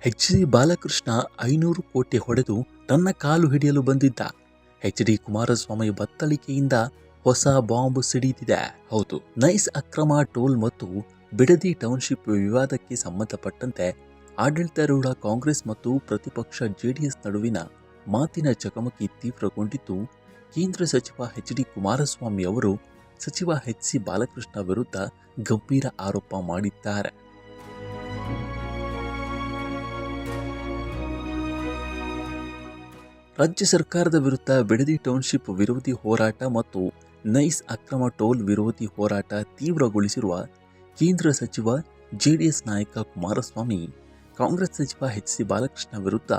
H D. Balakrishna 500 ಕೋಟಿ ಹೊಡೆದು ತನ್ನ ಕಾಲು ಹಿಡಿಯಲು ಬಂದಿದ್ದ. ಎಚ್.ಡಿ. ಕುಮಾರಸ್ವಾಮಿ ಬತ್ತಳಿಕೆಯಿಂದ ಹೊಸ ಬಾಂಬ್ ಸಿಡಿದಿದೆ. ಹೌದು, ನೈಸ್ ಅಕ್ರಮ ಟೋಲ್ ಮತ್ತು ಬಿಡದಿ ಟೌನ್ಶಿಪ್ ವಿವಾದಕ್ಕೆ ಸಂಬಂಧಪಟ್ಟಂತೆ ಆಡಳಿತಾರೂಢ ಕಾಂಗ್ರೆಸ್ ಮತ್ತು ಪ್ರತಿಪಕ್ಷ ಜೆಡಿಎಸ್ ನಡುವಿನ ಮಾತಿನ ಚಕಮಕಿ ತೀವ್ರಗೊಂಡಿದ್ದು, ಕೇಂದ್ರ ಸಚಿವ ಎಚ್.ಡಿ. ಕುಮಾರಸ್ವಾಮಿ ಅವರು ಸಚಿವ ಎಚ್.ಸಿ. ಬಾಲಕೃಷ್ಣ ವಿರುದ್ಧ ಗಂಭೀರ ಆರೋಪ ಮಾಡಿದ್ದಾರೆ. ರಾಜ್ಯ ಸರ್ಕಾರದ ವಿರುದ್ಧ ಬಿಡದಿ ಟೌನ್ಶಿಪ್ ವಿರೋಧಿ ಹೋರಾಟ ಮತ್ತು ನೈಸ್ ಅಕ್ರಮ ಟೋಲ್ ವಿರೋಧಿ ಹೋರಾಟ ತೀವ್ರಗೊಳಿಸಿರುವ ಕೇಂದ್ರ ಸಚಿವ ಜೆಡಿಎಸ್ ನಾಯಕ ಕುಮಾರಸ್ವಾಮಿ ಕಾಂಗ್ರೆಸ್ ಸಚಿವ ಎಚ್.ಸಿ. ಬಾಲಕೃಷ್ಣ ವಿರುದ್ಧ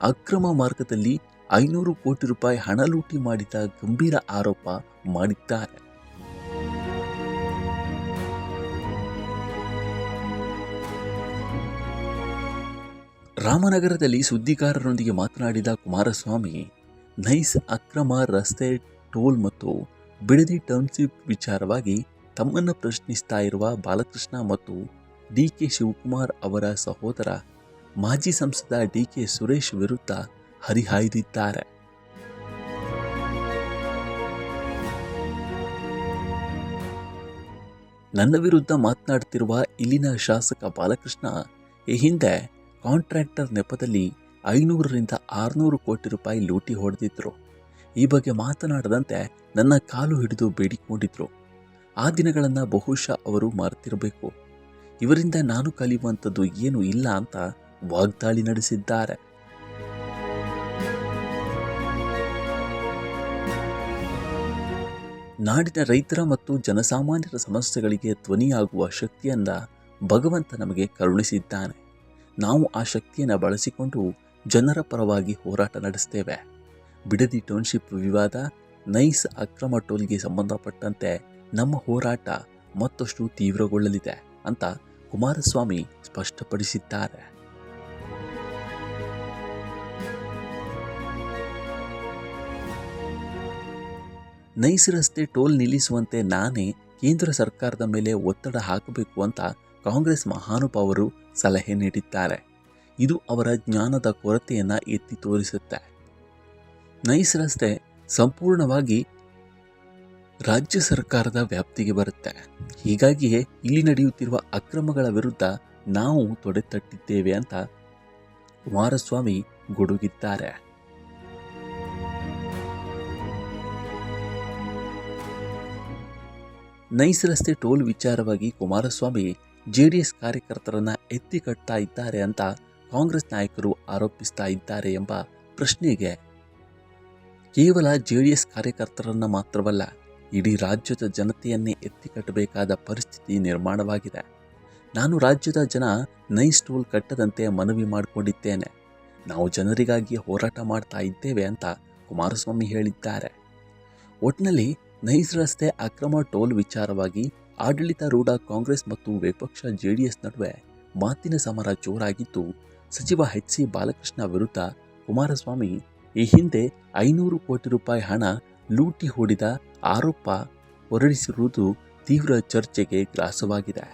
ಅಕ್ರಮ ಮಾರ್ಗದಲ್ಲಿ 500 ಕೋಟಿ ರೂಪಾಯಿ ಹಣ ಲೂಟಿ ಮಾಡಿದ ಗಂಭೀರ ಆರೋಪ ಮಾಡಿದ್ದಾರೆ. ರಾಮನಗರದಲ್ಲಿ ಸುದ್ದಿಗಾರರೊಂದಿಗೆ ಮಾತನಾಡಿದ ಕುಮಾರಸ್ವಾಮಿ, ನೈಸ್ ಅಕ್ರಮ ರಸ್ತೆ ಟೋಲ್ ಮತ್ತು ಬಿಡದಿ ಟೌನ್ಶಿಪ್ ವಿಚಾರವಾಗಿ ತಮ್ಮನ್ನು ಪ್ರಶ್ನಿಸ್ತಾ ಇರುವ ಬಾಲಕೃಷ್ಣ ಮತ್ತು ಡಿ.ಕೆ. ಶಿವಕುಮಾರ್ ಅವರ ಸಹೋದರ ಮಾಜಿ ಸಂಸದ ಡಿ.ಕೆ. ಸುರೇಶ್ ವಿರುದ್ಧ ಹರಿಹಾಯ್ದಿದ್ದಾರೆ. ನನ್ನ ವಿರುದ್ಧ ಮಾತನಾಡುತ್ತಿರುವ ಇಲ್ಲಿನ ಶಾಸಕ ಬಾಲಕೃಷ್ಣ ಈ ಹಿಂದೆ ಕಾಂಟ್ರಾಕ್ಟರ್ ನೆಪದಲ್ಲಿ 500ರಿಂದ 600 ಕೋಟಿ ರೂಪಾಯಿ ಲೂಟಿ ಹೊಡೆದಿದ್ರು. ಈ ಬಗ್ಗೆ ಮಾತನಾಡದಂತೆ ನನ್ನ ಕಾಲು ಹಿಡಿದು ಬೇಡಿಕೊಂಡಿದ್ರು. ಆ ದಿನಗಳನ್ನು ಬಹುಶಃ ಅವರು ಮರೆತಿರಬೇಕು. ಇವರಿಂದ ನಾನು ಕಲಿಯುವಂಥದ್ದು ಏನೂ ಇಲ್ಲ ಅಂತ ವಾಗ್ದಾಳಿ ನಡೆಸಿದ್ದಾರೆ. ನಾಡಿನ ರೈತರ ಮತ್ತು ಜನಸಾಮಾನ್ಯರ ಸಮಸ್ಯೆಗಳಿಗೆ ಧ್ವನಿಯಾಗುವ ಶಕ್ತಿಯನ್ನ ಭಗವಂತ ನಮಗೆ ಕರುಣಿಸಿದ್ದಾನೆ. ನಾವು ಆ ಶಕ್ತಿಯನ್ನು ಬಳಸಿಕೊಂಡು ಜನರ ಪರವಾಗಿ ಹೋರಾಟ ನಡೆಸ್ತೇವೆ. ಬಿಡದಿ ಟೌನ್ಶಿಪ್ ವಿವಾದ, ನೈಸ್ ಅಕ್ರಮ ಟೋಲ್ಗೆ ಸಂಬಂಧಪಟ್ಟಂತೆ ನಮ್ಮ ಹೋರಾಟ ಮತ್ತಷ್ಟು ತೀವ್ರಗೊಳ್ಳಲಿದೆ ಅಂತ ಕುಮಾರಸ್ವಾಮಿ ಸ್ಪಷ್ಟಪಡಿಸಿದ್ದಾರೆ. ನೈಸ್ ರಸ್ತೆ ಟೋಲ್ ನಿಲ್ಲಿಸುವಂತೆ ನಾನೇ ಕೇಂದ್ರ ಸರ್ಕಾರದ ಮೇಲೆ ಒತ್ತಡ ಹಾಕಬೇಕು ಅಂತ ಕಾಂಗ್ರೆಸ್ ಮಹಾನುಭಾವರು ಸಲಹೆ ನೀಡಿದ್ದಾರೆ. ಇದು ಅವರ ಜ್ಞಾನದ ಕೊರತೆಯನ್ನು ಎತ್ತಿ ತೋರಿಸುತ್ತೆ. ನೈಸ್ ರಸ್ತೆ ಸಂಪೂರ್ಣವಾಗಿ ರಾಜ್ಯ ಸರ್ಕಾರದ ವ್ಯಾಪ್ತಿಗೆ ಬರುತ್ತೆ. ಹೀಗಾಗಿಯೇ ಇಲ್ಲಿ ನಡೆಯುತ್ತಿರುವ ಅಕ್ರಮಗಳ ವಿರುದ್ಧ ನಾವು ತೊಡೆತಟ್ಟಿದ್ದೇವೆ ಅಂತ ಕುಮಾರಸ್ವಾಮಿ ಗುಡುಗಿದ್ದಾರೆ. ನೈಸ್ ರಸ್ತೆ ಟೋಲ್ ವಿಚಾರವಾಗಿ ಕುಮಾರಸ್ವಾಮಿ ಜೆಡಿಎಸ್ ಕಾರ್ಯಕರ್ತರನ್ನ ಎತ್ತಿ ಕಟ್ತಾ ಇದ್ದಾರೆ ಅಂತ ಕಾಂಗ್ರೆಸ್ ನಾಯಕರು ಆರೋಪಿಸ್ತಾ ಇದ್ದಾರೆ ಎಂಬ ಪ್ರಶ್ನೆಗೆ ಕೇವಲ ಜೆಡಿಎಸ್ ಕಾರ್ಯಕರ್ತರನ್ನ ಮಾತ್ರವಲ್ಲ, ಇಡೀ ರಾಜ್ಯದ ಜನತೆಯನ್ನೇ ಎತ್ತಿ ಕಟ್ಟಬೇಕಾದ ಪರಿಸ್ಥಿತಿ ನಿರ್ಮಾಣವಾಗಿದೆ. ನಾನು ರಾಜ್ಯದ ಜನ ನೈಸ್ ಟೋಲ್ ಕಟ್ಟದಂತೆ ಮನವಿ ಮಾಡಿಕೊಂಡಿದ್ದೇನೆ. ನಾವು ಜನರಿಗಾಗಿ ಹೋರಾಟ ಮಾಡ್ತಾ ಇದ್ದೇವೆ ಅಂತ ಕುಮಾರಸ್ವಾಮಿ ಹೇಳಿದ್ದಾರೆ. ಒಟ್ಟಿನಲ್ಲಿ ನೈಸ್ ರಸ್ತೆ ಅಕ್ರಮ ಟೋಲ್ ವಿಚಾರವಾಗಿ ಆಡಳಿತಾರೂಢ ಕಾಂಗ್ರೆಸ್ ಮತ್ತು ವಿಪಕ್ಷ ಜೆಡಿಎಸ್ ನಡುವೆ ಮಾತಿನ ಸಮರ ಜೋರಾಗಿದ್ದು, ಸಚಿವ ಎಚ್.ಸಿ. ಬಾಲಕೃಷ್ಣ ವಿರುದ್ಧ ಕುಮಾರಸ್ವಾಮಿ ಈ ಹಿಂದೆ 500 ಕೋಟಿ ರೂಪಾಯಿ ಹಣ ಲೂಟಿ ಹೊಡೆದ ಆರೋಪ ಹೊರಡಿಸಿರುವುದು ತೀವ್ರ ಚರ್ಚೆಗೆ ಗ್ರಾಸವಾಗಿದೆ.